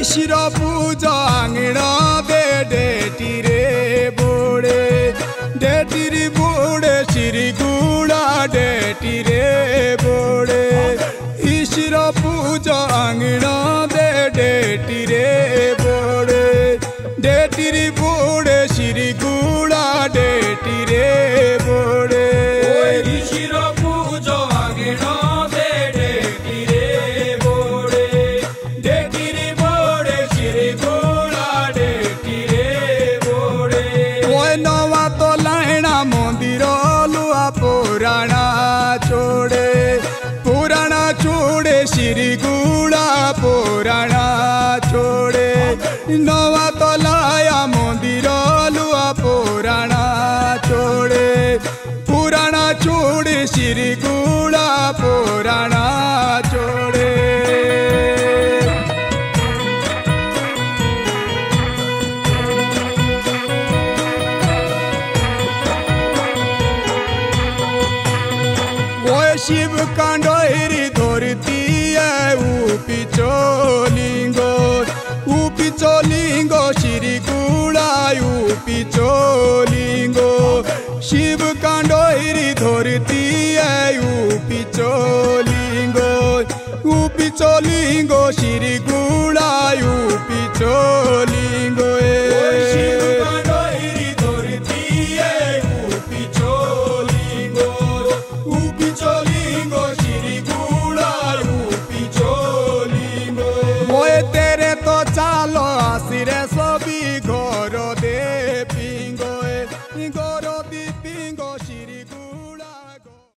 ईश्वर पूजा आंगना दे डेटी रे बोड़े श्री गुड़ा डेटी रे बोड़े ईश्वर पूजा आंगना दे डेटी रे बोड़े श्री गुड़ा डेटी रे बोड़े ईश्वर पूजा आंगना दे डेटी रे बोड़े श्री गुड़ा डेटी रे बोड़े ओए नवा तो लाइना मंदिर लुआ पुराना छोड़े श्री गुड़ा पुराना छोड़े नवा तो लाया मंदिर लुआ पुराना छोड़े श्री गुड़ा पुराना छोड़े शिव कांडोरी धरती है उपिचोलिंगो श्री गुड़ा उपिचोलिंगो शिव कांडोरी धरती है उपिचोलिंगो श्री गुड़ा उपिचोलिंगो